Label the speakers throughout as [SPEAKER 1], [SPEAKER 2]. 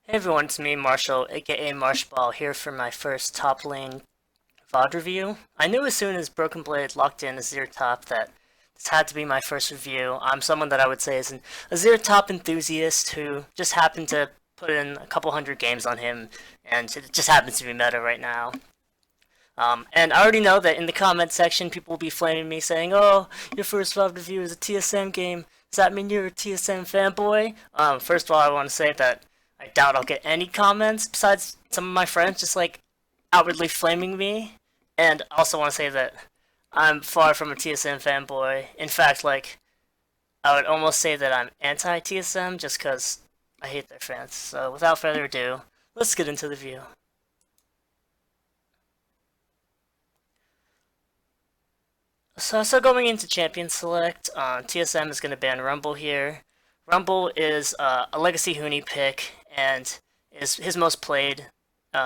[SPEAKER 1] Hey everyone, it's me, Marshall, aka Marshball, here for my first top lane VOD review. I knew as soon as Broken Blade locked in Azir top that this had to be my first review. I'm someone that I would say is an Azir top enthusiast who just happened to put in a couple hundred games on him, and it just happens to be meta right now. And I already know that in the comment section, people will be flaming me saying, "Oh, your first VOD review is a TSM game. Does that mean you're a TSM fanboy?" First of all, I want to say that I doubt I'll get any comments besides some of my friends just like outwardly flaming me. And I also want to say that I'm far from a TSM fanboy. In fact, like, I would almost say that I'm anti TSM just because I hate their fans. So without further ado, let's get into the review. So going into Champion Select, TSM is going to ban Rumble here. Rumble is a Legacy Huni pick and is his most played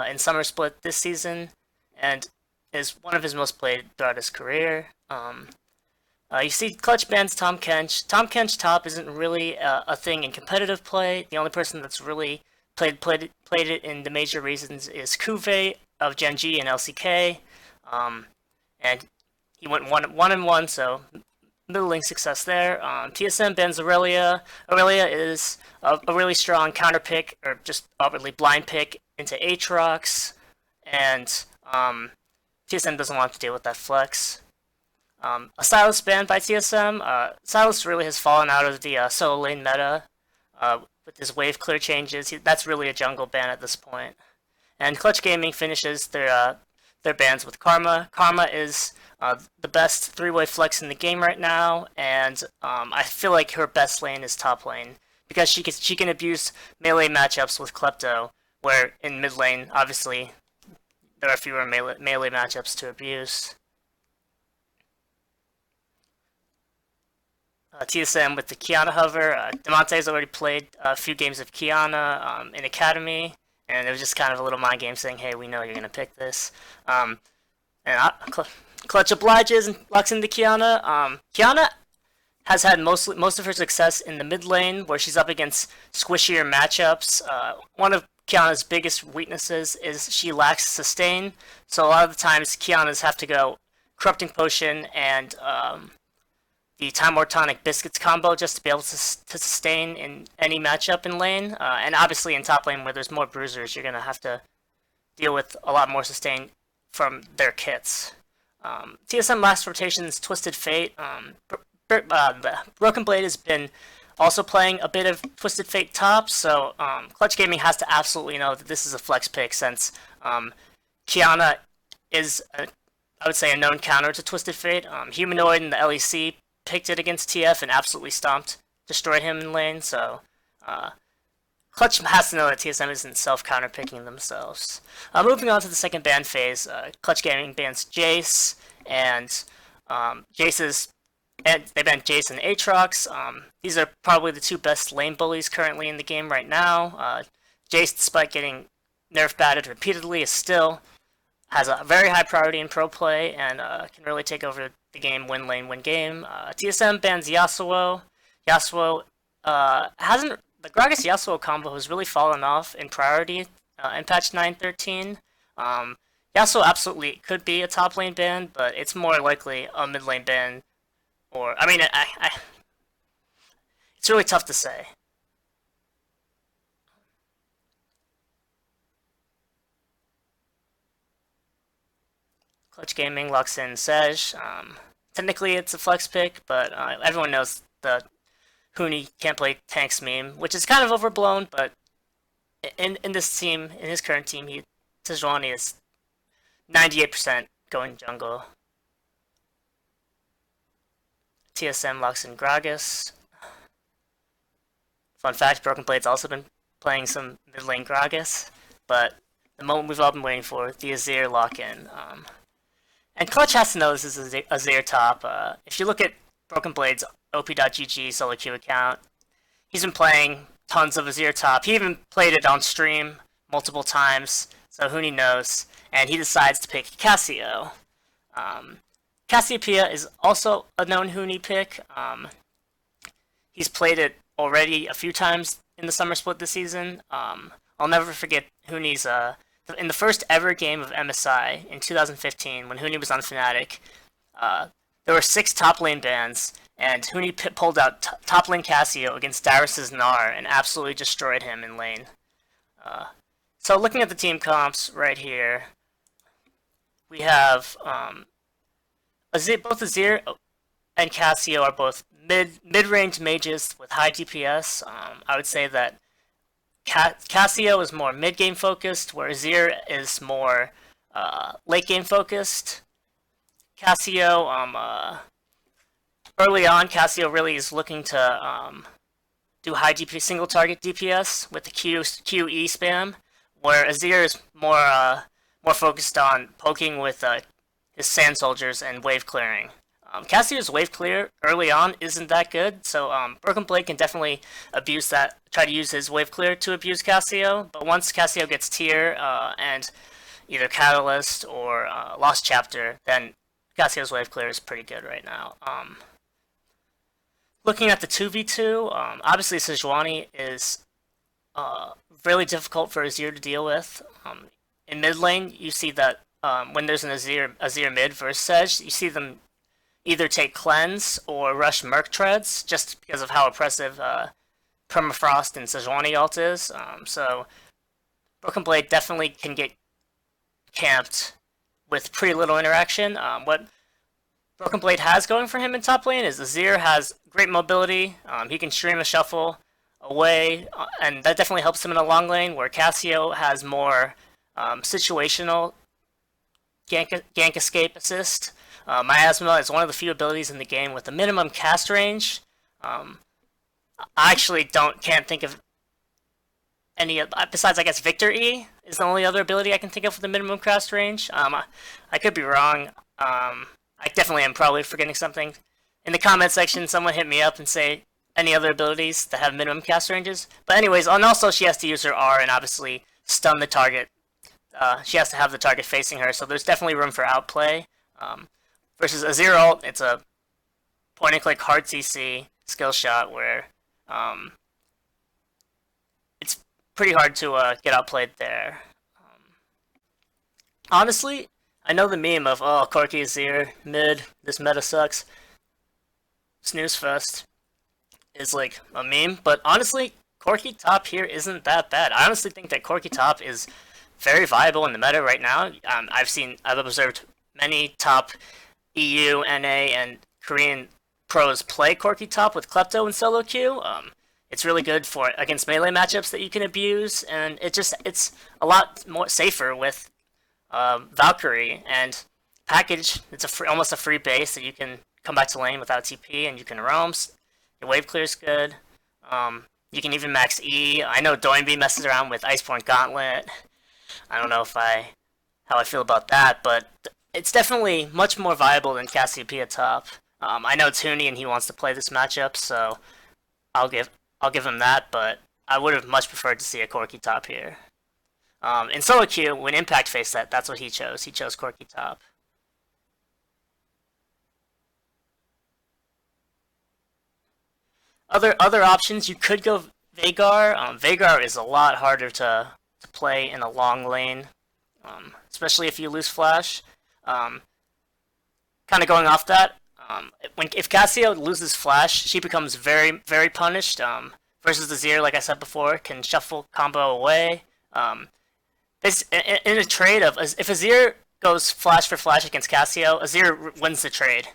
[SPEAKER 1] in Summer Split this season, and is one of his most played throughout his career. You see Clutch bans Tom Kench. Tom Kench top isn't really a thing in competitive play. The only person that's really played it in the major reasons is Kuve of Gen G and LCK, and he went one and one, so middling success there. TSM bans Aurelia. Aurelia is a really strong counter pick, or just outwardly blind pick into Aatrox, and TSM doesn't want to deal with that flex. A Sylas ban by TSM. Sylas really has fallen out of the solo lane meta with his wave clear changes. That's really a jungle ban at this point. And Clutch Gaming finishes their bans with Karma. Karma is the best three-way flex in the game right now, and I feel like her best lane is top lane because she can abuse melee matchups with Klepto, where in mid lane, obviously, there are fewer melee matchups to abuse. TSM with the Kiana hover. Demonte's already played a few games of Kiana in Academy, and it was just kind of a little mind game saying, "Hey, we know you're gonna pick this." Clutch obliges and locks into Kiana. Kiana has had most of her success in the mid lane, where she's up against squishier matchups. One of Kiana's biggest weaknesses is she lacks sustain, so a lot of the times Kiana's have to go Corrupting Potion and the Time War Tonic Biscuits combo just to be able to sustain in any matchup in lane. And obviously in top lane where there's more bruisers, you're going to have to deal with a lot more sustain from their kits. TSM last rotation's Twisted Fate. Broken Blade has been also playing a bit of Twisted Fate top, so Clutch Gaming has to absolutely know that this is a flex pick since Kiana is, I would say, a known counter to Twisted Fate. Humanoid and the LEC picked it against TF and absolutely destroyed him in lane, so Clutch has to know that TSM isn't self-counter picking themselves. Moving on to the second ban phase, Clutch Gaming bans Jace, and they banned Jace and Aatrox. These are probably the two best lane bullies currently in the game right now. Jace, despite getting nerf batted repeatedly, has a very high priority in pro play and can really take over the game, win lane, win game. TSM bans Yasuo. Yasuo hasn't. The Gragas Yasuo combo has really fallen off in priority in patch 9.13. Yasuo absolutely could be a top lane ban, but it's more likely a mid lane ban. Or, I mean, it's really tough to say. Clutch Gaming locks in Sej. Technically, it's a flex pick, but everyone knows the Huni can't play tanks meme, which is kind of overblown, but in this team, in his current team, Sejuani is 98% going jungle. TSM locks in Gragas. Fun fact, Broken Blade's also been playing some mid lane Gragas, but the moment we've all been waiting for, the Azir lock-in. And Clutch has to know this is Azir top. If you look at Broken Blade's op.gg solo queue account, he's been playing tons of Azir top. He even played it on stream multiple times, so Huni knows. And he decides to pick Cassio. Cassiopeia is also a known Huni pick. He's played it already a few times in the summer split this season. I'll never forget Huni's in the first ever game of MSI in 2015 when Huni was on Fnatic. There were 6 top lane bans, and Huni pulled out top lane Cassio against Darius's Gnar and absolutely destroyed him in lane. So looking at the team comps right here, we have both Azir and Cassio are both mid-range mages with high DPS. I would say that Cassio is more mid-game focused, where Azir is more late-game focused. Cassio, early on, Cassio really is looking to do high DPS, single target DPS with the QE spam, where Azir is more focused on poking with his sand soldiers and wave clearing. Cassio's wave clear early on isn't that good, so Broken Blade can definitely abuse that, try to use his wave clear to abuse Cassio, but once Cassio gets tier and either Catalyst or Lost Chapter, then Cassio's wave clear is pretty good right now. Looking at the 2v2, obviously Sejuani is really difficult for Azir to deal with. In mid lane, you see that when there's an Azir mid versus Sej, you see them either take cleanse or rush Merc Treads just because of how oppressive Permafrost and Sejuani ult is. So Broken Blade definitely can get camped with pretty little interaction. What Broken Blade has going for him in top lane is Azir has great mobility. He can stream a shuffle away, and that definitely helps him in a long lane, where Cassio has more situational gank escape assist. Miasma is one of the few abilities in the game with a minimum cast range. I actually can't think of any besides, I guess, Victor E is the only other ability I can think of with a minimum cast range. I could be wrong. I definitely am probably forgetting something. In the comment section, someone hit me up and say any other abilities that have minimum cast ranges. But anyways, and also she has to use her R and obviously stun the target. She has to have the target facing her, so there's definitely room for outplay. Versus Azir ult, it's a point-and-click hard CC skill shot where it's pretty hard to get outplayed there. Honestly, I know the meme of, oh, Corki Azir, mid, this meta sucks. Snooze fest is like a meme, but honestly, Corki top here isn't that bad. I honestly think that Corki top is very viable in the meta right now. I've observed many top EU, NA, and Korean pros play Corki top with Klepto and solo queue. It's really good for against melee matchups that you can abuse, and it's a lot more safer with Valkyrie and package. It's almost a free base that you can come back to lane without TP, and you can roam. Your wave clear is good. You can even max E. I know Doinby messes around with Iceborne Gauntlet. I don't know how I feel about that, but it's definitely much more viable than Cassiopeia top. I know Tooney and he wants to play this matchup, so I'll give him that, but I would have much preferred to see a Corki top here. In solo queue, when Impact faced that's what he chose. He chose Corki top. Other options, you could go Veigar. Veigar is a lot harder to play in a long lane, especially if you lose flash. Kind of going off that, if Cassio loses flash, she becomes very, very punished. Versus Azir, like I said before, can shuffle combo away. In a trade of, if Azir goes flash for flash against Cassio, Azir wins the trade.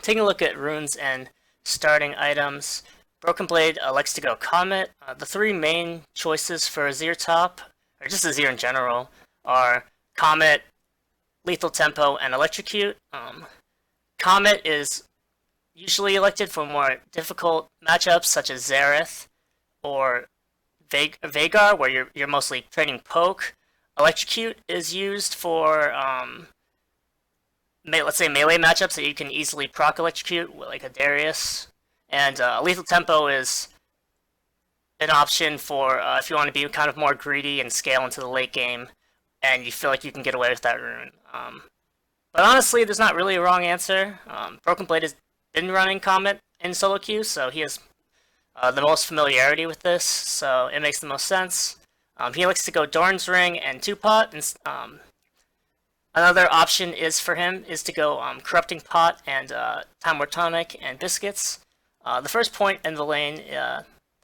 [SPEAKER 1] Taking a look at runes and starting items, Broken Blade likes to go Comet. The 3 main choices for Azir top, or just Azir in general, are Comet, Lethal Tempo, and Electrocute. Comet is usually elected for more difficult matchups such as Xerath or Veigar, where you're mostly trading poke. Electrocute is used for let's say melee matchups that you can easily proc Electrocute, like a Darius. And Lethal Tempo is an option for if you want to be kind of more greedy and scale into the late game, and you feel like you can get away with that rune. But honestly, there's not really a wrong answer. Broken Blade has been running Comet in solo queue, so he has the most familiarity with this, so it makes the most sense. He likes to go Dorn's Ring and Two-Pot, and another option is for him is to go Corrupting Pot and Time War Tonic and Biscuits. The first point in the lane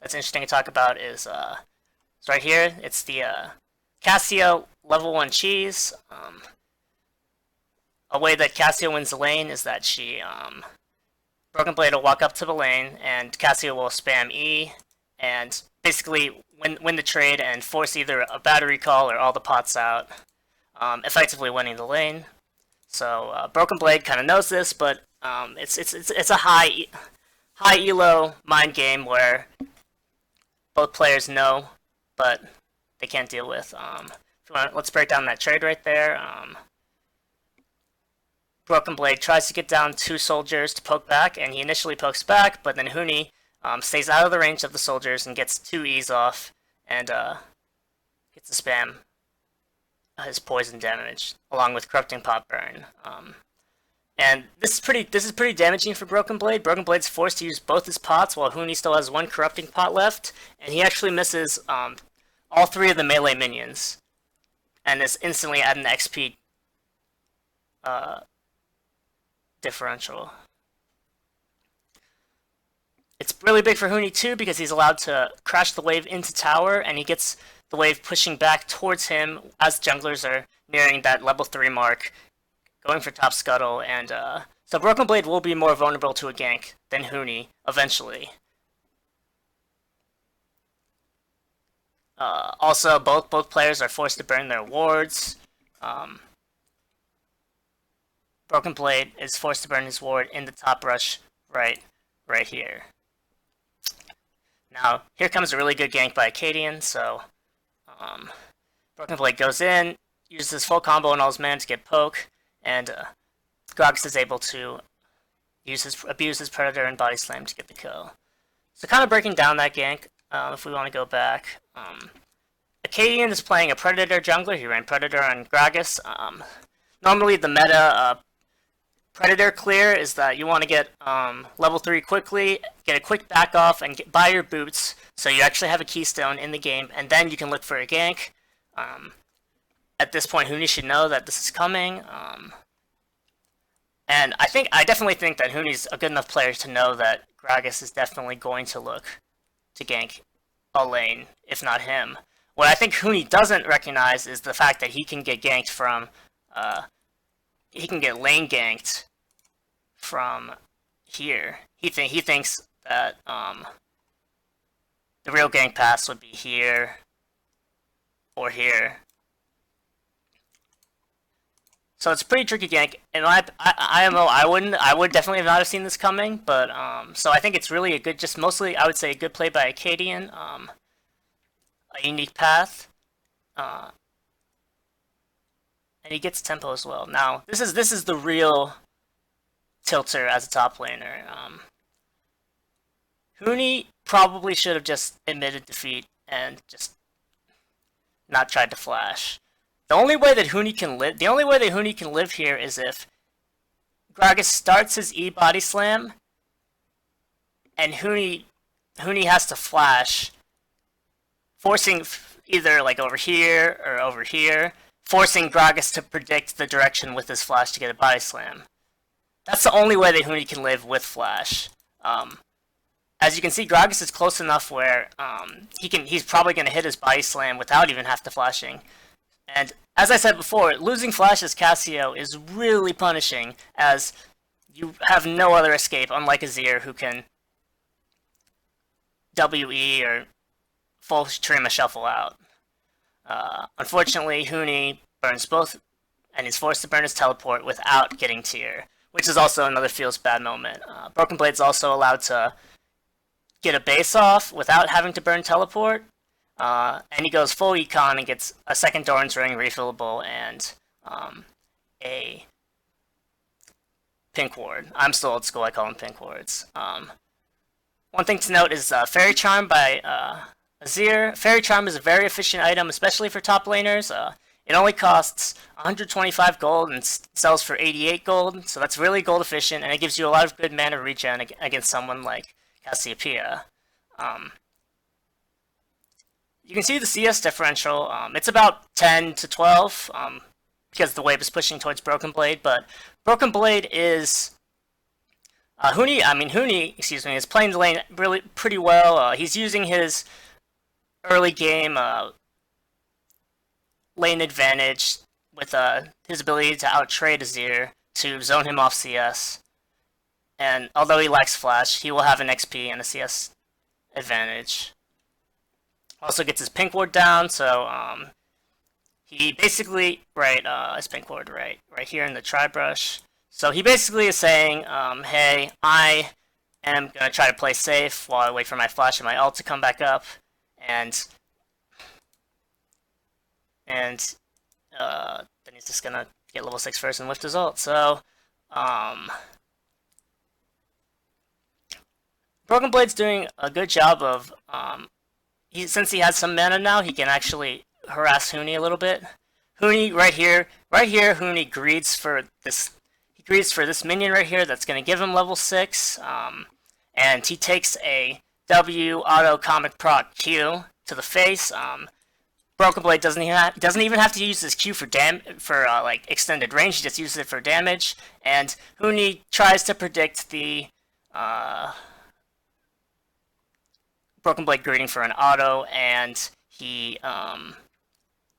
[SPEAKER 1] that's interesting to talk about is it's right here. It's the Cassio level 1 cheese. A way that Cassio wins the lane is that she Broken Blade will walk up to the lane and Cassio will spam E and basically win the trade and force either a battery call or all the pots out, effectively winning the lane. So Broken Blade kind of knows this, but it's a high elo mind game where both players know, but they can't deal with. Let's break down that trade right there. Broken Blade tries to get down 2 soldiers to poke back, and he initially pokes back, but then Huni stays out of the range of the soldiers and gets 2 E's off, and gets to spam his poison damage along with Corrupting Pot Burn. And this is pretty damaging for Broken Blade. Broken Blade's forced to use both his pots while Huni still has 1 Corrupting Pot left, and he actually misses all 3 of the melee minions, and is instantly at an XP differential. It's really big for Huni too because he's allowed to crash the wave into tower, and he gets the wave pushing back towards him as junglers are nearing that level 3 mark, going for top scuttle, and so Broken Blade will be more vulnerable to a gank than Huni eventually. Also, both players are forced to burn their wards. Broken Blade is forced to burn his ward in the top rush right here. Now, here comes a really good gank by Acadian, so Broken Blade goes in, uses his full combo and all his mana to get poke, and Gragas is able to abuse his Predator and Body Slam to get the kill. So kind of breaking down that gank, if we want to go back. Acadian is playing a Predator jungler. He ran Predator on Gragas. Normally the meta Predator clear is that you want to get level 3 quickly, get a quick back off, and buy your boots so you actually have a keystone in the game, and then you can look for a gank. At this point, Huni should know that this is coming. And I definitely think that Huni's a good enough player to know that Gragas is definitely going to look to gank a lane, if not him. What I think Huni doesn't recognize is the fact that he can get ganked from he can get lane ganked from here. He thinks that the real gank pass would be here or here. So it's a pretty tricky gank. In my IMO, I would definitely not have seen this coming, but so I think it's really a good, just mostly I would say a good play by Acadian, a unique path. And he gets tempo as well. Now, this is the real tilter as a top laner. Huni probably should have just admitted defeat and just not tried to flash. The only way that Huni can live here is if Gragas starts his E body slam and Huni has to flash, forcing either like over here or over here, forcing Gragas to predict the direction with his flash to get a body slam. That's the only way that Huni can live with flash. As you can see, Gragas is close enough where he's probably going to hit his body slam without even have to flashing. And as I said before, losing flash as Cassio is really punishing, as you have no other escape, unlike Azir, who can WE or full Trima shuffle out. Unfortunately, Huni burns both, and is forced to burn his teleport without getting tier, which is also another feels bad moment. Broken Blade's also allowed to get a base off without having to burn teleport, and he goes full econ and gets a second Doran's Ring refillable and a pink ward. I'm still old school, I call them pink wards. One thing to note is Fairy Charm by Azir. Fairy Charm is a very efficient item, especially for top laners. It only costs 125 gold and sells for 88 gold, so that's really gold efficient, and it gives you a lot of good mana regen against someone like Cassiopeia. You can see the CS differential. It's about 10 to 12 because the wave is pushing towards Broken Blade, but Broken Blade is Huni, excuse me, is playing the lane really pretty well. He's using his early game lane advantage with his ability to outtrade Azir to zone him off CS. And although he lacks flash, he will have an XP and a CS advantage. Also gets his pink ward down, so he basically his pink ward right here in the tri-brush. So he basically is saying, hey, I am gonna try to play safe while I wait for my flash and my ult to come back up, and then he's just gonna get level 6 first and lift his ult. So Broken Blade's doing a good job of since he has some mana now, he can actually harass Huni a little bit. Huni right here, Huni greeds for this. He greeds for this minion right here that's going to give him level 6, and he takes a W auto comic proc Q to the face. Broken Blade doesn't even have to use his Q for like extended range. He just uses it for damage, and Huni tries to predict the Broken Blade greeting for an auto, and he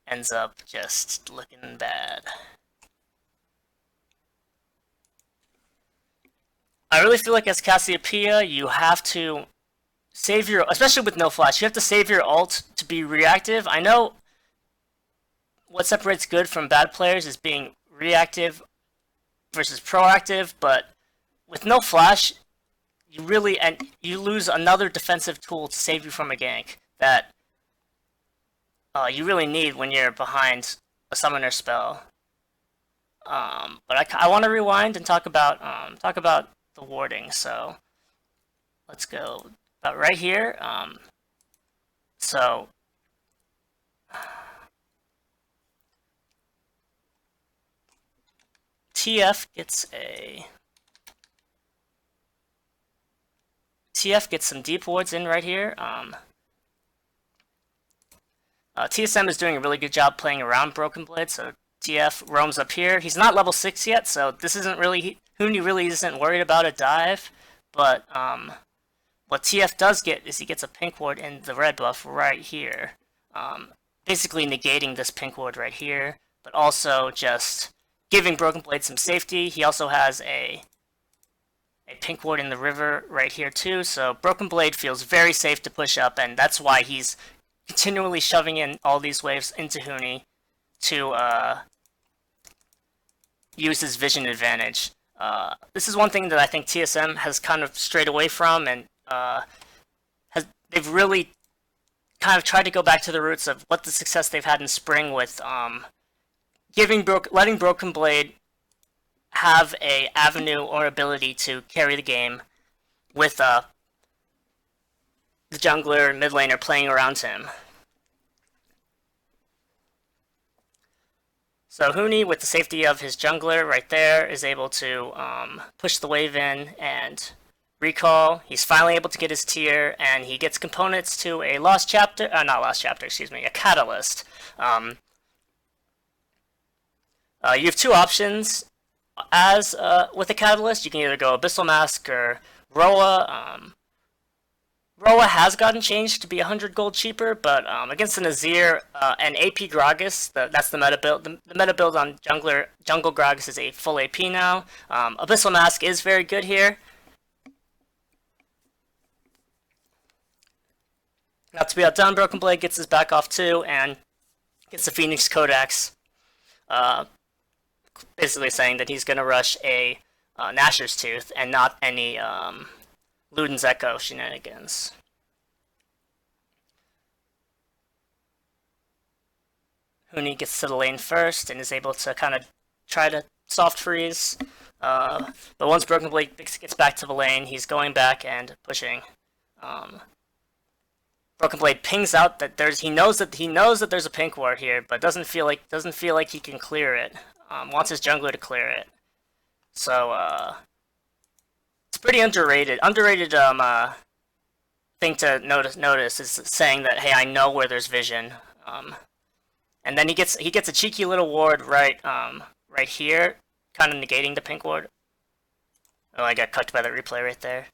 [SPEAKER 1] ends up just looking bad. I really feel like as Cassiopeia, you have to save your, especially with no flash, you have to save your ult to be reactive. I know what separates good from bad players is being reactive versus proactive, but with no flash, you lose another defensive tool to save you from a gank that you really need when you're behind a summoner spell. But I want to rewind and talk about the warding. So let's go about right here. So TF gets some deep wards in right here. TSM is doing a really good job playing around Broken Blade, so TF roams up here. He's not level 6 yet, so this isn't really... Huni really isn't worried about a dive, but what TF does get is he gets a pink ward in the red buff right here. Basically negating this pink ward right here, but also just giving Broken Blade some safety. He also has a pink ward in the river right here too, so Broken Blade feels very safe to push up, and that's why he's continually shoving in all these waves into Huni to use his vision advantage. This is one thing that I think TSM has kind of strayed away from, and they've really kind of tried to go back to the roots of what the success they've had in spring with letting Broken Blade have a avenue or ability to carry the game with the jungler and mid laner playing around him. So Huni, with the safety of his jungler right there, is able to push the wave in and recall. He's finally able to get his tier, and he gets components to a a catalyst. You have two options as with a catalyst. You can either go Abyssal Mask or Roa. Roa has gotten changed to be 100 gold cheaper, but against an Azir and AP Gragas, that's the meta build. The meta build on Jungle Gragas is a full AP now. Abyssal Mask is very good here. Not to be outdone, Broken Blade gets his back off too, and gets the Phoenix Codex. Basically saying that he's going to rush a Nashor's Tooth and not any Luden's Echo shenanigans. Huni gets to the lane first and is able to kind of try to soft freeze. But once Broken Blade gets back to the lane, he's going back and pushing. Broken Blade pings out that he knows that there's a pink ward here, but doesn't feel like he can clear it. Wants his jungler to clear it. So it's pretty underrated thing to notice is saying that, hey, I know where there's vision. And then he gets a cheeky little ward right here, kind of negating the pink ward. Oh, I got cooked by the replay right there.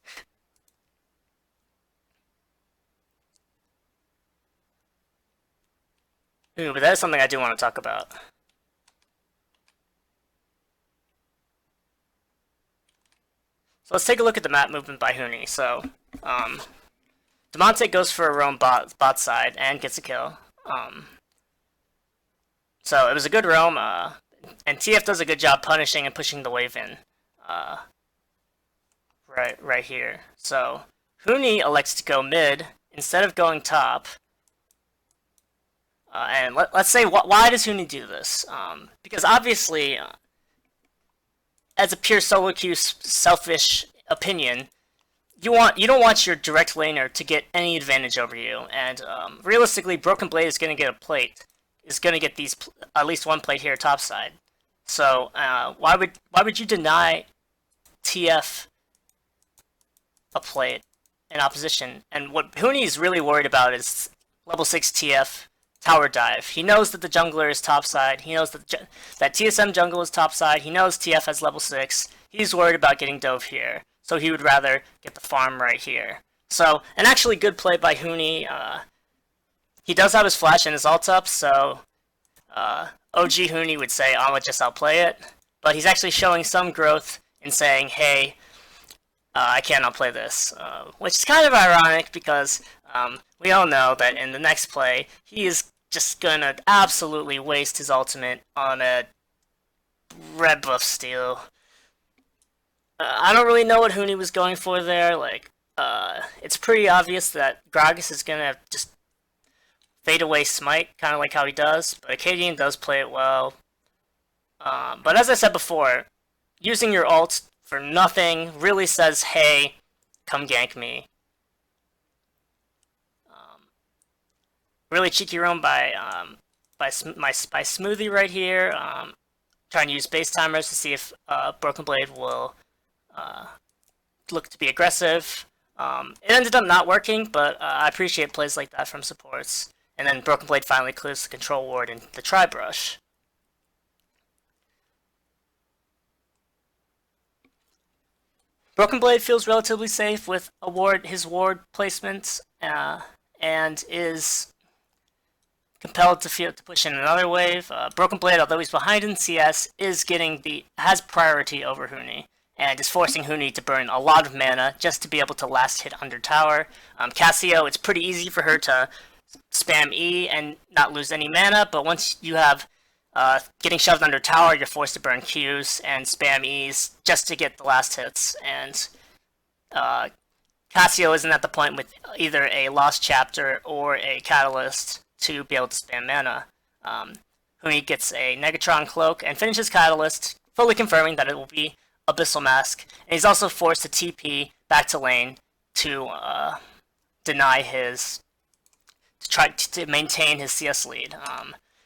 [SPEAKER 1] Ooh, but that is something I do want to talk about. So let's take a look at the map movement by Huni. So, Demonte goes for a roam bot side and gets a kill. So it was a good roam, and TF does a good job punishing and pushing the wave in. Right here. So Huni elects to go mid instead of going top. And let's say, why does Huni do this? Because obviously, as a pure solo queue selfish opinion, you don't want your direct laner to get any advantage over you. And realistically, Broken Blade is going to get a plate. Is going to get these at least one plate here topside. So why would you deny TF a plate in opposition? And what Huni is really worried about is level 6 TF tower dive. He knows that the jungler is topside. He knows that TSM jungle is topside. He knows TF has level 6. He's worried about getting dove here. So he would rather get the farm right here. So, an actually good play by Huni. He does have his flash and his ult up, so OG Huni would say, I'ma just outplay it. But he's actually showing some growth in saying, hey, I can't outplay this. Which is kind of ironic because we all know that in the next play, he is just gonna absolutely waste his ultimate on a red buff steal. I don't really know what Huni was going for there. Like, it's pretty obvious that Gragas is gonna just fade away smite, kind of like how he does. But Acadian does play it well. But as I said before, using your ult for nothing really says, hey, come gank me. Really cheeky roam by Smoothie right here. Trying to use base timers to see if Broken Blade will look to be aggressive. It ended up not working, but I appreciate plays like that from supports. And then Broken Blade finally clears the control ward and the tri-brush. Broken Blade feels relatively safe with his ward placement, and is compelled to push in another wave. Broken Blade, although he's behind in CS, has priority over Huni, and is forcing Huni to burn a lot of mana just to be able to last hit under tower. Cassio, it's pretty easy for her to spam E and not lose any mana, but once you have getting shoved under tower, you're forced to burn Qs and spam Es just to get the last hits. And Cassio isn't at the point with either a Lost Chapter or a Catalyst to be able to spam mana. Huni gets a Negatron Cloak and finishes Catalyst, fully confirming that it will be Abyssal Mask. And he's also forced to TP back to lane to deny to try to maintain his CS lead.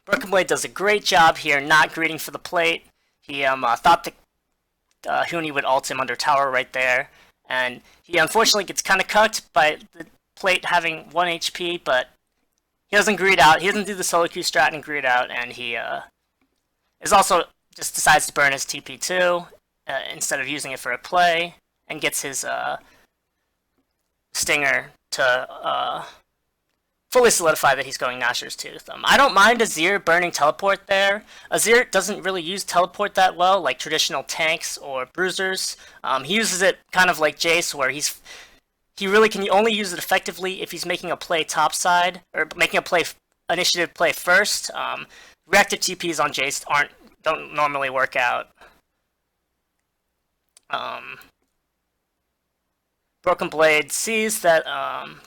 [SPEAKER 1] Broken Blade does a great job here, not greeting for the plate. He thought that Huni would ult him under tower right there, and he unfortunately gets kind of cucked by the plate having 1 HP, but he doesn't greed out. He doesn't do the solo Q strat and greed out, and he is also just decides to burn his TP2 instead of using it for a play, and gets his Stinger to fully solidify that he's going Gnasher's Tooth. I don't mind Azir burning teleport there. Azir doesn't really use teleport that well, like traditional tanks or bruisers. He uses it kind of like Jace, where he really can only use it effectively if he's making a play topside, or making a initiative play first. Reactive TPs on Jace don't normally work out. Broken Blade sees that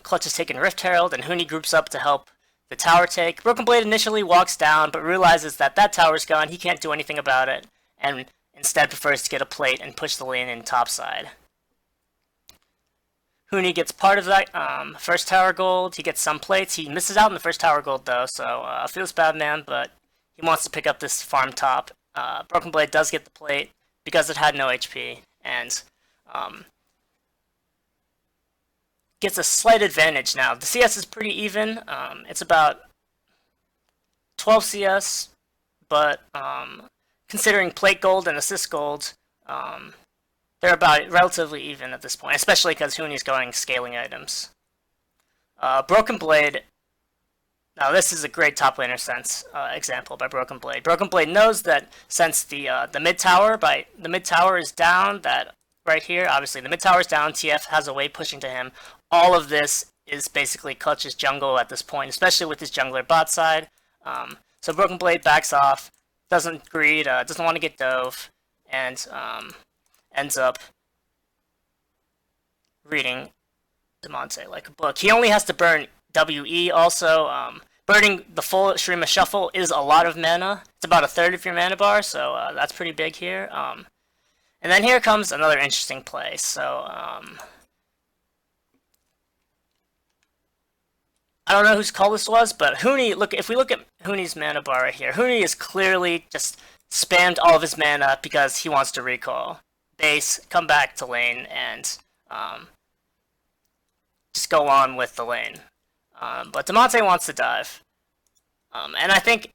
[SPEAKER 1] Clutch has taken Rift Herald, and Huni groups up to help the tower take. Broken Blade initially walks down, but realizes that tower's gone, he can't do anything about it, and instead prefers to get a plate and push the lane in topside. Huni gets part of that first tower gold, he gets some plates, he misses out on the first tower gold though, so feels bad, man, but he wants to pick up this farm top. Broken Blade does get the plate because it had no HP, and gets a slight advantage now. The CS is pretty even. It's about 12 CS, but considering plate gold and assist gold, they're about relatively even at this point, especially because Huni's going scaling items. Broken Blade. Now this is a great top laner sense example by Broken Blade. Broken Blade knows that since the mid tower is down, that right here, obviously the mid tower is down. TF has a wave pushing to him. All of this is basically Clutch's jungle at this point, especially with his jungler bot side. So Broken Blade backs off, doesn't greed, doesn't want to get dove, and ends up reading Damonte like a book. He only has to burn WE also. Burning the full Shurima Shuffle is a lot of mana. It's about a third of your mana bar, so that's pretty big here. And then here comes another interesting play. So I don't know whose call this was, but Huni, if we look at Huni's mana bar right here, Huni is clearly just spammed all of his mana because he wants to recall. Base, come back to lane, and just go on with the lane. But Damonte wants to dive. And I think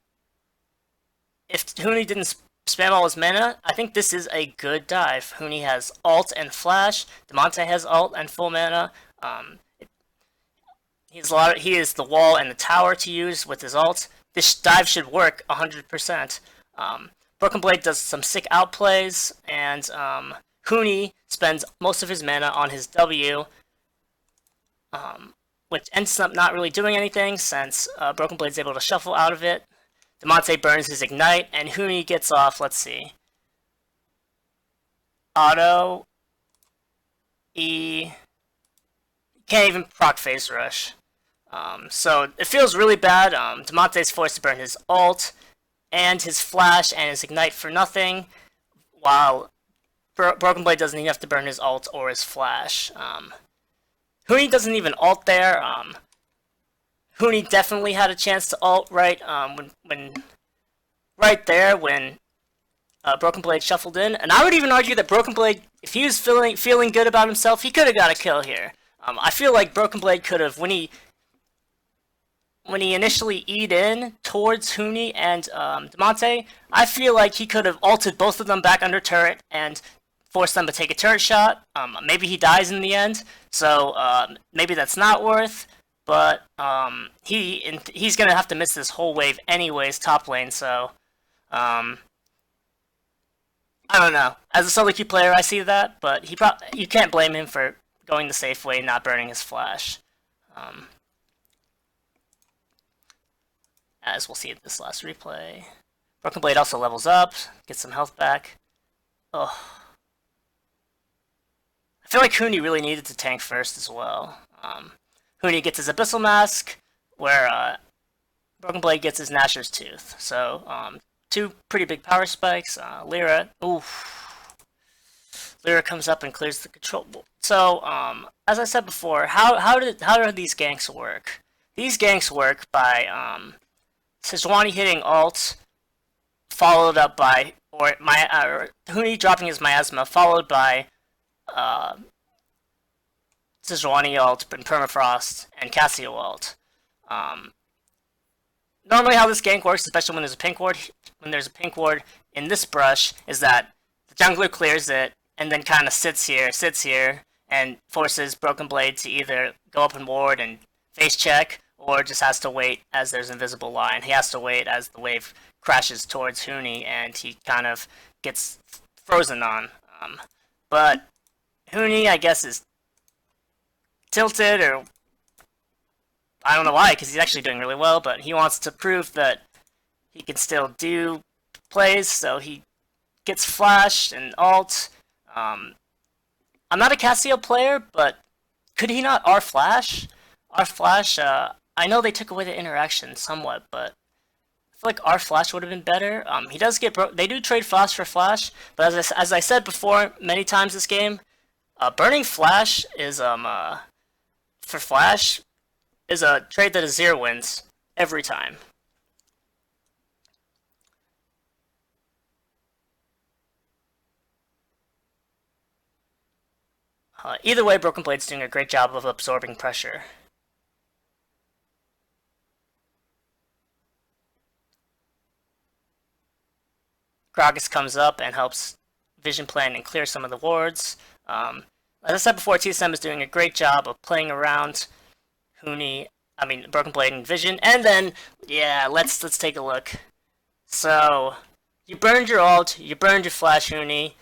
[SPEAKER 1] if Huni didn't spam all his mana, I think this is a good dive. Huni has ult and flash. Damonte has ult and full mana. He is the wall and the tower to use with his ult. This dive should work 100%. Broken Blade does some sick outplays, and Huni spends most of his mana on his W, which ends up not really doing anything since Broken Blade's able to shuffle out of it. Damonte burns his Ignite, and Huni gets off, let's see, Auto, E, can't even proc Phase Rush. So it feels really bad. Damonte's forced to burn his ult and his flash and his Ignite for nothing, while Broken Blade doesn't even have to burn his ult or his flash. Huni doesn't even ult there. Huni definitely had a chance to ult right when Broken Blade shuffled in, and I would even argue that Broken Blade, if he was feeling good about himself, he could have got a kill here. I feel like Broken Blade could have, when he initially E'd in towards Huni and Damonte, I feel like he could have ulted both of them back under turret and forced them to take a turret shot. Maybe he dies in the end, so maybe that's not worth, but he's going to have to miss this whole wave anyways, top lane, so I don't know. As a solo queue player, I see that, but you can't blame him for going the safe way, not burning his flash. As we'll see at this last replay. Broken Blade also levels up, gets some health back. Oh. I feel like Huni really needed to tank first as well. Huni gets his Abyssal Mask, where Broken Blade gets his Gnasher's Tooth. So, two pretty big power spikes. Lyra, oof. Lyra comes up and clears the control. So, as I said before, how do these ganks work? These ganks work by Sejuani hitting ult, followed up by Huni dropping his Miasma, followed by Sejuani ult and Permafrost and Cassio ult. Normally, how this gank works, especially when there's a pink ward in this brush, is that the jungler clears it and then kind of sits here, and forces Broken Blade to either go up and ward and face check, or just has to wait as there's an invisible line. He has to wait as the wave crashes towards Huni, and he kind of gets frozen on. But Huni, I guess, is tilted, or I don't know why, because he's actually doing really well, but he wants to prove that he can still do plays, so he gets flash and ult. I'm not a Cassio player, but could he not R-Flash? R-Flash, I know they took away the interaction somewhat, but I feel like R-Flash would have been better. He does get they do trade flash for flash, but as I said before many times this game, burning flash is for flash is a trade that Azir wins every time. Either way, Broken Blade's doing a great job of absorbing pressure. Gragas comes up and helps vision plan and clear some of the wards. As I said before, TSM is doing a great job of playing around Broken Blade and Vision. And then, yeah, let's take a look. So, you burned your ult, you burned your flash, Huni.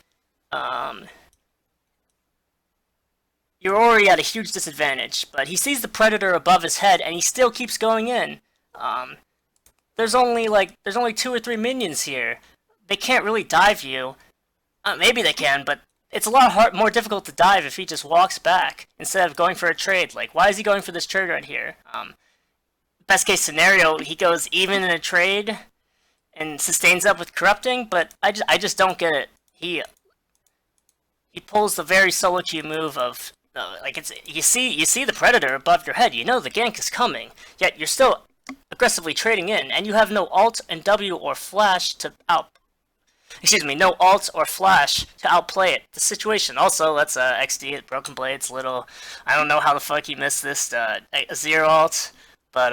[SPEAKER 1] You're already at a huge disadvantage, but he sees the Predator above his head, and he still keeps going in. There's only 2 or 3 minions here. They can't really dive you. Maybe they can, but it's a lot more difficult to dive if he just walks back instead of going for a trade. Like, why is he going for this trade right here? Best case scenario, he goes even in a trade and sustains up with corrupting, but I just don't get it. He pulls the very solo queue move of you see the Predator above your head. You know the gank is coming, yet you're still aggressively trading in, and you have no alt and W or flash to no ult or flash to outplay it. The situation. Also, that's XD at Broken Blade's little. I don't know how the fuck he missed this Azir ult, but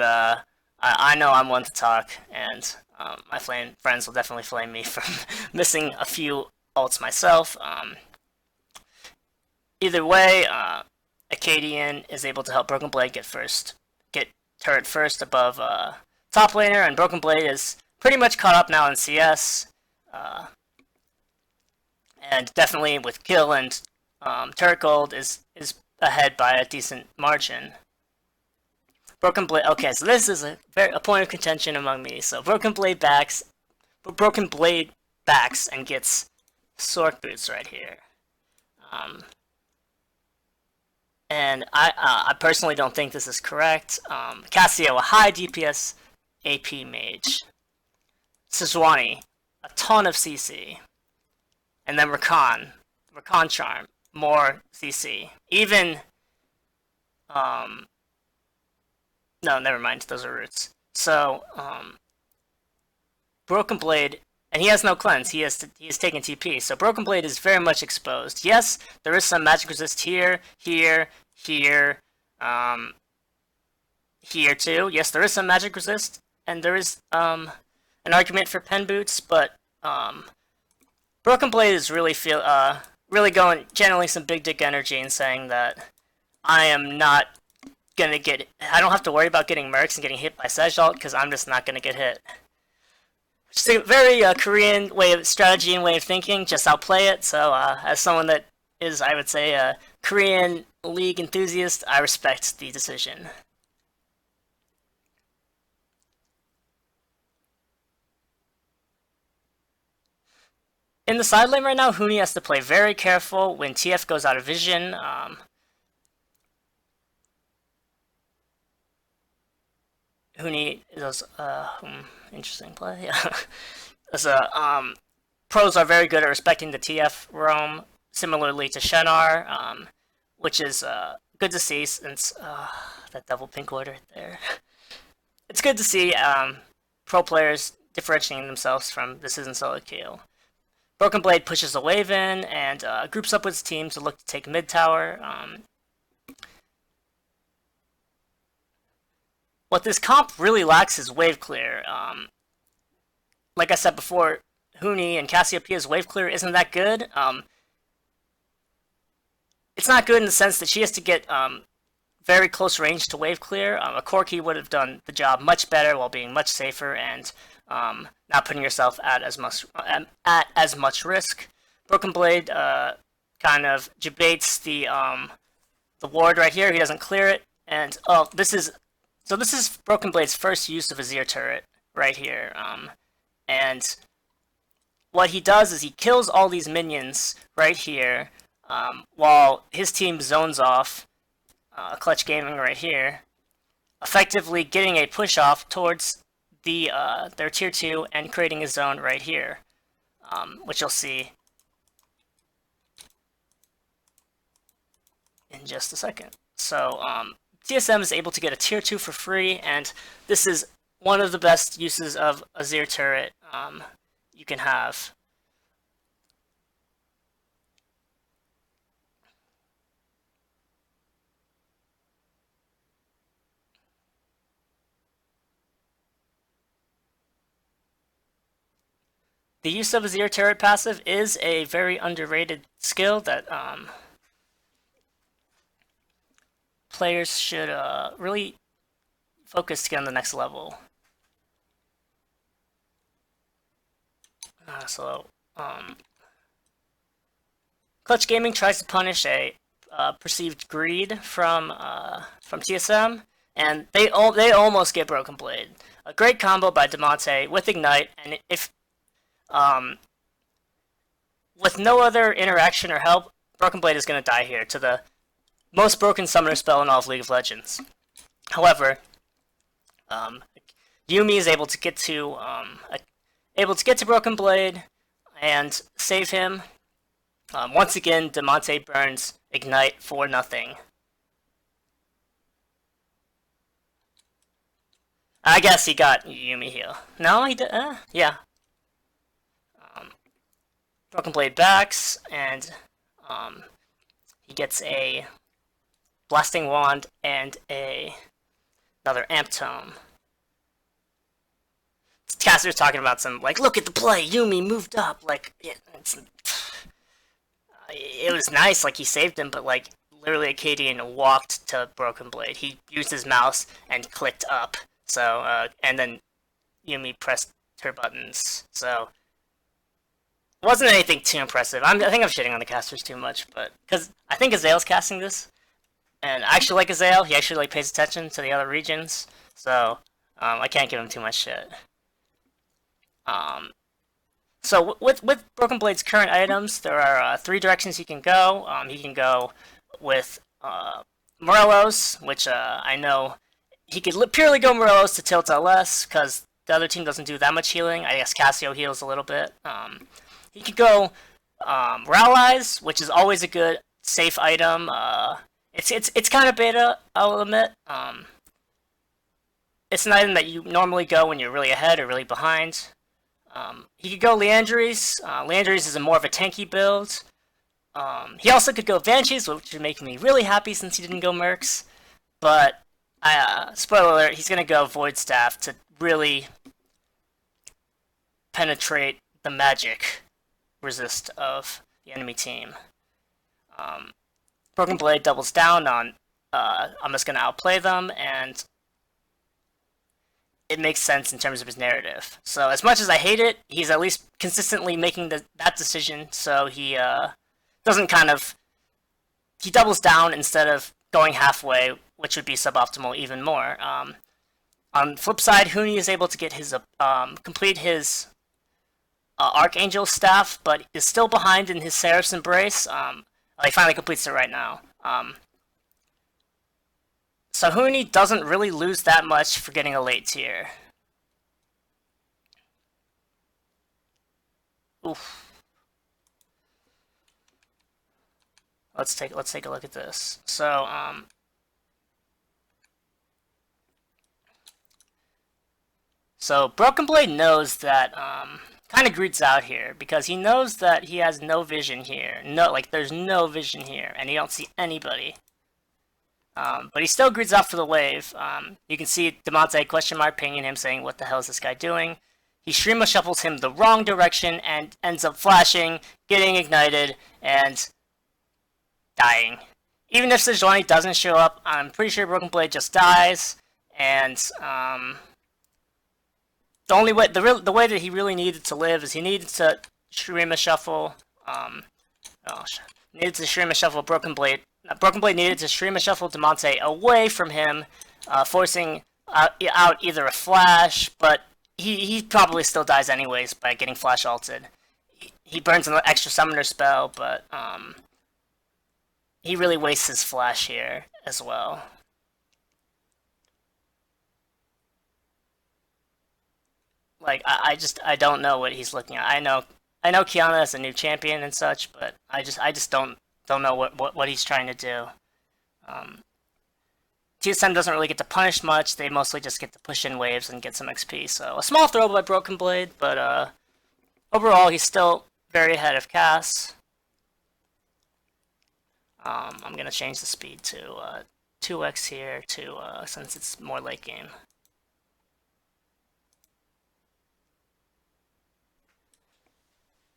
[SPEAKER 1] I know I'm one to talk, and my friends will definitely flame me for missing a few ults myself. Either way, Acadian is able to help Broken Blade get turret first above top laner, and Broken Blade is pretty much caught up now in CS. And definitely with kill and turret gold is ahead by a decent margin. Broken Blade. Okay, so this is a point of contention among me. So Broken Blade backs and gets sword boots right here. And I personally don't think this is correct. Cassio, a high DPS AP mage. Sejuani, a ton of CC. And then Rakan Charm, more CC. Even, no, never mind, those are roots. So, Broken Blade, and he has no cleanse, he has taken TP, so Broken Blade is very much exposed. Yes, there is some magic resist here too. Yes, there is some magic resist, and there is, an argument for pen boots, but, Broken Blade is really channeling some big dick energy and saying that I don't have to worry about getting mercs and getting hit by Sejalt because I'm just not gonna get hit. It's a very Korean strategy and way of thinking, just outplay it. So as someone that is, I would say, a Korean League enthusiast, I respect the decision. In the side lane right now, Huni has to play very careful when TF goes out of vision. Huni does interesting play. Yeah. Pros are very good at respecting the TF roam, similarly to Shenar, which is good to see since that double pink ward right there. It's good to see pro players differentiating themselves from this isn't solo queue. Broken Blade pushes a wave in and groups up with his team to look to take mid tower. What this comp really lacks is wave clear. Like I said before, Huni and Cassiopeia's wave clear isn't that good. It's not good in the sense that she has to get very close range to wave clear. A Corki would have done the job much better while being much safer and not putting yourself at as much risk. Broken Blade kind of debates the ward right here. He doesn't clear it, and this is Broken Blade's first use of Azir turret right here. And what he does is he kills all these minions right here, while his team zones off. Clutch Gaming right here, effectively getting a push off towards their tier 2 and creating a zone right here, which you'll see in just a second. So TSM is able to get a tier 2 for free, and this is one of the best uses of Azir turret you can have. the use of Azir turret passive is a very underrated skill that players should really focus to get on the next level. Clutch Gaming tries to punish a perceived greed from TSM, and they almost get Broken Blade. A great combo by Damonte with Ignite, and if with no other interaction or help, Broken Blade is going to die here to the most broken summoner spell in all of League of Legends. However, Yuumi is able to get to Broken Blade and save him. Once again, Damonte burns Ignite for nothing. I guess he got Yuumi heal. No, he did. Yeah. Broken Blade backs, and he gets a Blasting Wand and another Amp Tome. Caster's talking about some, like, look at the play, Yuumi moved up, like, it was nice, like, he saved him, but, like, literally Acadian walked to Broken Blade. He used his mouse and clicked up, so, and then Yuumi pressed her buttons, so it wasn't anything too impressive. I think I'm shitting on the casters too much, but, because I think Azael's casting this, and I actually like Azael. He actually, like, pays attention to the other regions, so, I can't give him too much shit. So with Broken Blade's current items, there are 3 directions he can go. He can go with Morelos, which I know he could purely go Morelos to tilt LS, because the other team doesn't do that much healing. I guess Cassio heals a little bit. He could go Rallies, which is always a good, safe item. It's kind of beta, I'll admit. It's an item that you normally go when you're really ahead or really behind. He could go Leandries. Leandries is more of a tanky build. He also could go Banshees, which would make me really happy since he didn't go Mercs. But, spoiler alert, he's going to go Void Staff to really penetrate the magic resist of the enemy team. Broken Blade doubles down on, I'm just going to outplay them, and it makes sense in terms of his narrative. So as much as I hate it, he's at least consistently making that decision, so he doesn't he doubles down instead of going halfway, which would be suboptimal even more. On the flip side, Huni is able to get his complete his Archangel staff, but is still behind in his Seraph's Embrace. He finally completes it right now. So Huni doesn't really lose that much for getting a late tier. Oof. Let's take a look at this. So Broken Blade knows that kind of greeds out here because he knows that he has no vision here. There's no vision here, and he don't see anybody. But he still grids out for the wave. You can see Damonte question mark pinging him saying, what the hell is this guy doing? He Shrima shuffles him the wrong direction and ends up flashing, getting ignited, and dying. Even if Sejuani doesn't show up, I'm pretty sure Broken Blade just dies, and the way that he really needed to live is he needed to Shrima shuffle, needed to Shrima shuffle Broken Blade. Broken Blade needed to Shrima shuffle Damonte away from him, forcing out either a flash, but he probably still dies anyways by getting flash ulted. He burns an extra summoner spell, but he really wastes his flash here as well. Like, I don't know what he's looking at. I know Kiana is a new champion and such, but I just don't know what he's trying to do. TSM doesn't really get to punish much. They mostly just get to push in waves and get some XP. So a small throw by Broken Blade, but overall he's still very ahead of Cass. I'm gonna change the speed to 2x here since it's more late game.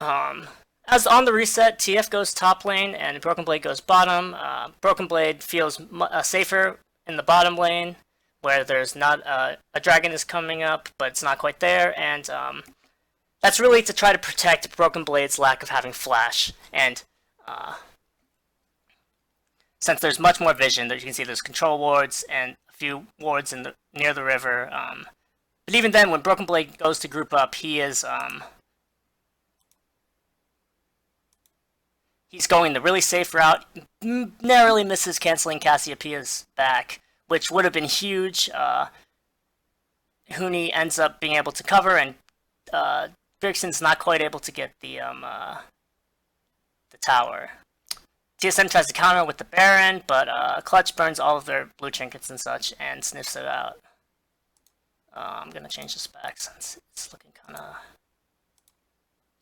[SPEAKER 1] As on the reset, TF goes top lane and Broken Blade goes bottom. Broken Blade feels safer in the bottom lane, where there's not a dragon is coming up, but it's not quite there, and that's really to try to protect Broken Blade's lack of having flash. And since there's much more vision, that you can see there's control wards and a few wards near the river. But even then, when Broken Blade goes to group up, he's going the really safe route, narrowly misses canceling Cassiopeia's back, which would have been huge. Huni ends up being able to cover, and Bjergsen's not quite able to get the tower. TSM tries to counter with the Baron, but Clutch burns all of their blue trinkets and such and sniffs it out. I'm gonna change the spec since it's looking kinda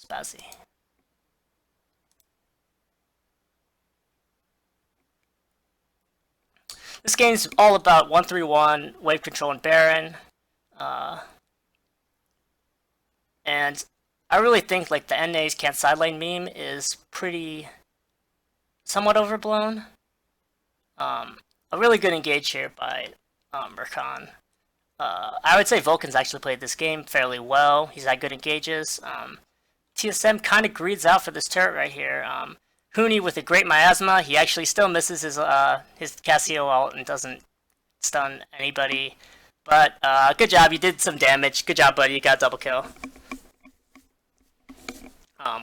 [SPEAKER 1] spazzy. This game's all about 1-3-1, wave control, and Baron. And I really think like the NA's can't sideline meme is pretty somewhat overblown. A really good engage here by Rakan. I would say Vulcan's actually played this game fairly well. He's had good engages. TSM kind of greeds out for this turret right here. Huni with a great miasma. He actually still misses his Cassio ult and doesn't stun anybody. But good job, you did some damage. Good job, buddy. You got a double kill.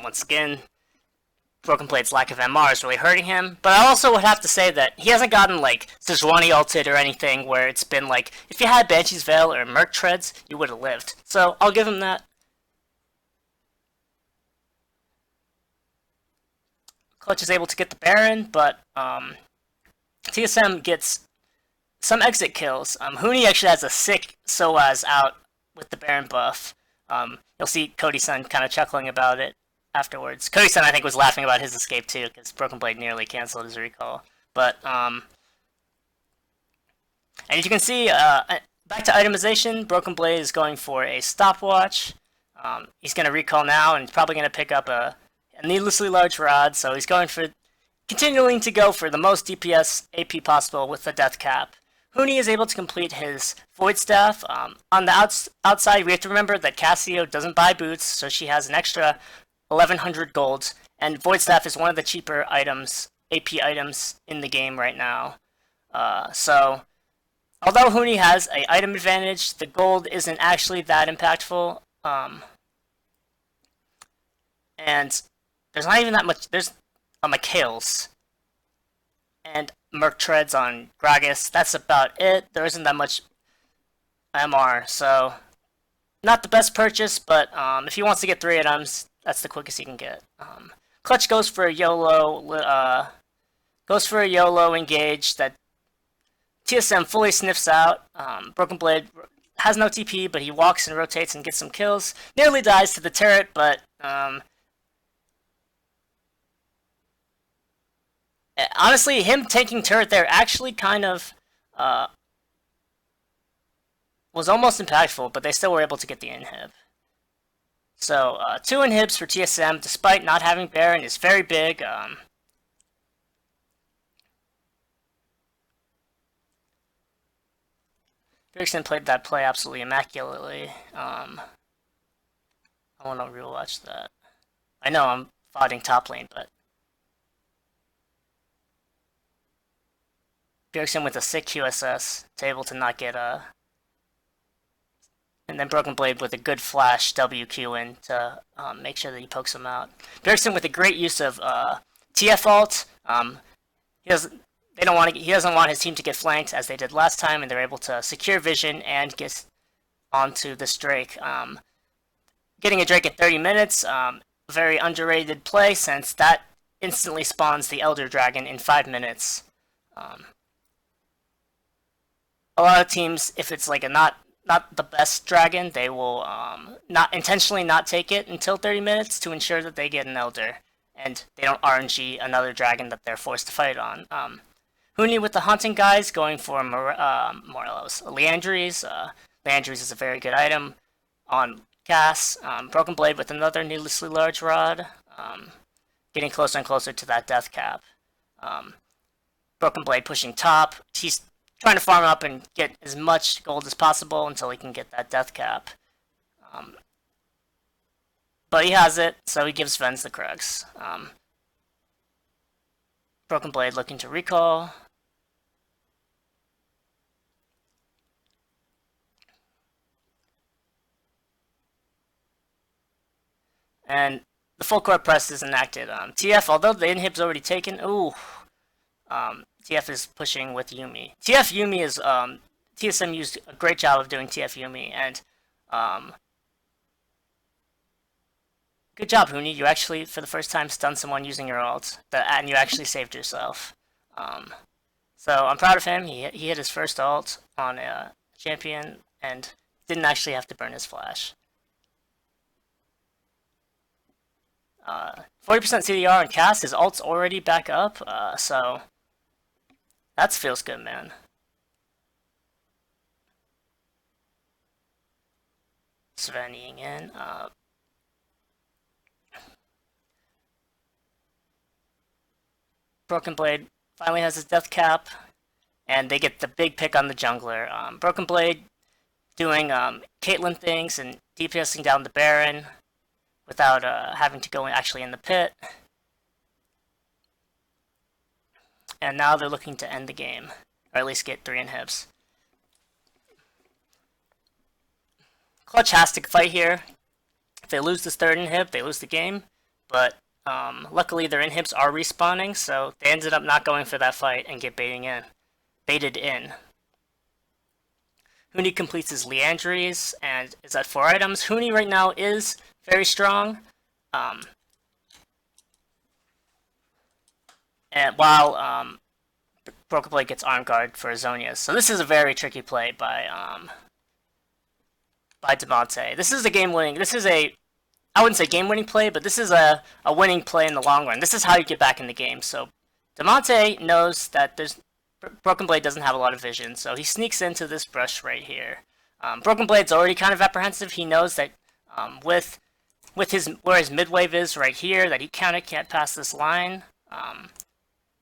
[SPEAKER 1] Once again, Broken Blade's lack of MR is really hurting him. But I also would have to say that he hasn't gotten like Sejuani ulted or anything where it's been like, if you had Banshee's Veil or Merc Treads, you would have lived. So I'll give him that. Clutch is able to get the Baron, but TSM gets some exit kills. Huni actually has a sick Soaz out with the Baron buff. You'll see Cody-san kind of chuckling about it afterwards. Cody-san, I think, was laughing about his escape too, because Broken Blade nearly canceled his recall. But, and as you can see, back to itemization, Broken Blade is going for a stopwatch. He's going to recall now, and he's probably going to pick up a needlessly large rod, so he's going for continuing to go for the most DPS AP possible with the death cap. Huni is able to complete his Void Staff. On the outside, we have to remember that Cassio doesn't buy boots, so she has an extra 1100 gold, and Void Staff is one of the cheaper items, AP items in the game right now. So, although Huni has an item advantage, the gold isn't actually that impactful. And there's not even that much. There's Mikhail's and Merc Treads on Gragas. That's about it. There isn't that much MR, so not the best purchase, but if he wants to get 3 items, that's the quickest he can get. Clutch goes for a YOLO engage that TSM fully sniffs out. Broken Blade has no TP, but he walks and rotates and gets some kills. Nearly dies to the turret, but honestly, him taking turret there actually kind of was almost impactful, but they still were able to get the inhib. So, 2 inhibs for TSM, despite not having Baron, is very big. Bjergsen played that play absolutely immaculately. I want to rewatch that. I know I'm VODing top lane, but Bjergsen with a sick QSS to able to not get and then Broken Blade with a good flash WQ in to make sure that he pokes him out. Bjergsen with a great use of TF ult. He doesn't want his team to get flanked as they did last time, and they're able to secure vision and get onto this Drake. Getting a Drake at 30 minutes, very underrated play since that instantly spawns the Elder Dragon in 5 minutes. A lot of teams, if it's like a not the best dragon, they will not intentionally not take it until 30 minutes to ensure that they get an Elder, and they don't RNG another dragon that they're forced to fight on. Huni with the hunting guys going for Morelos. Leandries. Leandries is a very good item on Cass, Broken Blade with another needlessly large rod, getting closer and closer to that death cap. Broken Blade pushing top. He's trying to farm up and get as much gold as possible until he can get that death cap. But he has it, so he gives Vens the Krugs. Broken Blade looking to recall. And the full court press is enacted. TF, although the inhib's already taken, TF is pushing with Yuumi. TF Yuumi is, TSM used a great job of doing TF Yuumi, and, good job, Huni. You actually, for the first time, stunned someone using your ult, and you actually saved yourself. So I'm proud of him. He hit his first ult on a champion, and didn't actually have to burn his flash. 40% CDR on Cass, his ult's already back up, so that feels good, man. Svennying in. Broken Blade finally has his death cap, and they get the big pick on the jungler. Broken Blade doing Caitlyn things and DPSing down the Baron without having to go actually in the pit. And now they're looking to end the game, or at least get 3 inhibs. Clutch has to fight here. If they lose this 3rd inhib, they lose the game. But luckily their inhibs are respawning, so they ended up not going for that fight and get baited in. Huni completes his Leandries and is at 4 items. Huni right now is very strong. And while Broken Blade gets arm guard for Zhonya's. So this is a very tricky play by Damonte. This is a game-winning, I wouldn't say game-winning play, but this is a winning play in the long run. This is how you get back in the game. So Damonte knows that Broken Blade doesn't have a lot of vision, so he sneaks into this brush right here. Broken Blade's already kind of apprehensive. He knows that where his mid-wave is right here, that he can't pass this line.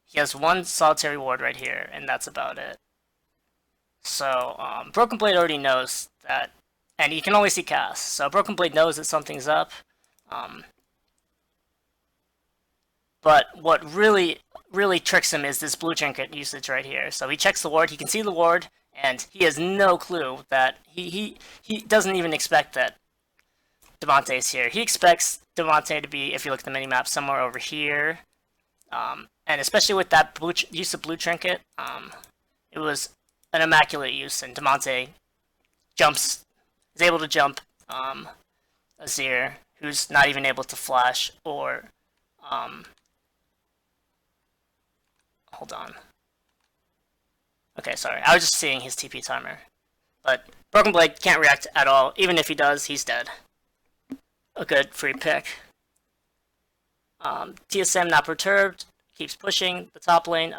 [SPEAKER 1] He has 1 solitary ward right here, and that's about it. So Broken Blade already knows that, and he can only see Cass. So Broken Blade knows that something's up. But what really tricks him is this blue trinket usage right here. So he checks the ward, he can see the ward, and he has no clue that he doesn't even expect that Damonte is here. He expects Damonte to be, if you look at the minimap, somewhere over here. And especially with that use of blue trinket, it was an immaculate use, and Damonte is able to jump Azir, who's not even able to flash or hold on. Okay, sorry. I was just seeing his TP timer. But Broken Blade can't react at all. Even if he does, he's dead. A good free pick. TSM not perturbed. Keeps pushing the top lane.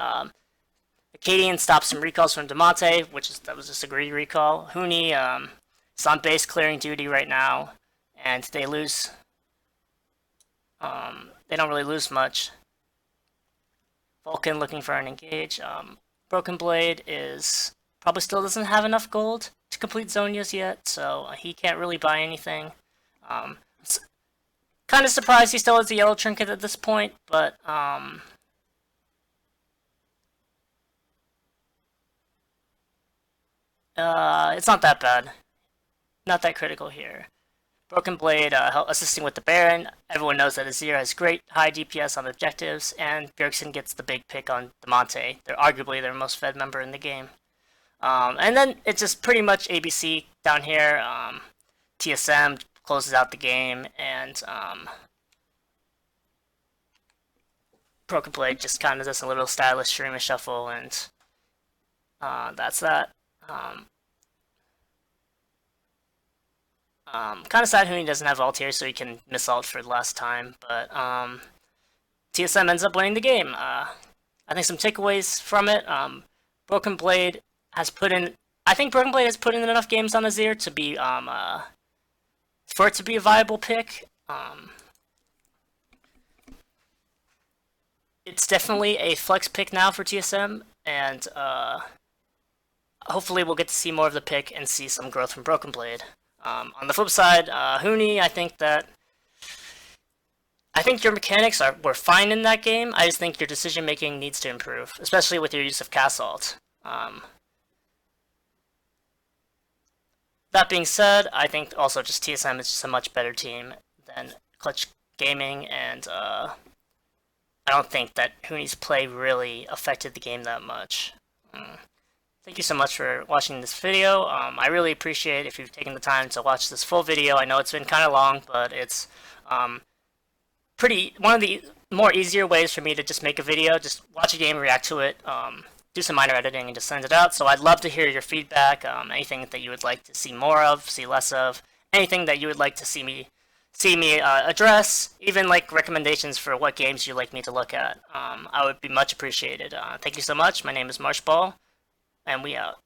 [SPEAKER 1] Acadian stops some recalls from Damonte, that was just a greedy recall. Huni is on base clearing duty right now, and they lose. They don't really lose much. Vulcan looking for an engage. Broken Blade probably still doesn't have enough gold to complete Zhonya's yet, so he can't really buy anything. Kind of surprised he still has the yellow trinket at this point, but it's not that bad. Not that critical here. Broken Blade assisting with the Baron. Everyone knows that Azir has great high DPS on objectives, and Bjergsen gets the big pick on Damonte. They're arguably their most fed member in the game. And then it's just pretty much ABC down here. TSM closes out the game, and Broken Blade just kind of does a little stylish Shurima shuffle, and that's that. Kind of sad Huni doesn't have ult here, so he can miss ult for the last time, but TSM ends up winning the game. I think some takeaways from it. Broken Blade has put in. I think Broken Blade has put in enough games on Azir to be for it to be a viable pick. It's definitely a flex pick now for TSM, and hopefully we'll get to see more of the pick and see some growth from Broken Blade. On the flip side, Huni, I think your mechanics were fine in that game. I just think your decision making needs to improve, especially with your use of Cast Ult. That being said, I think also just TSM is just a much better team than Clutch Gaming, and I don't think that Huni's play really affected the game that much. Thank you so much for watching this video. I really appreciate if you've taken the time to watch this full video. I know it's been kind of long, but it's one of the more easier ways for me to just make a video, just watch a game, react to it, do some minor editing, and just send it out. So I'd love to hear your feedback, anything that you would like to see more of, see less of, anything that you would like to see me address, even like recommendations for what games you'd like me to look at. I would be much appreciated. Thank you so much. My name is Marshball, and we out.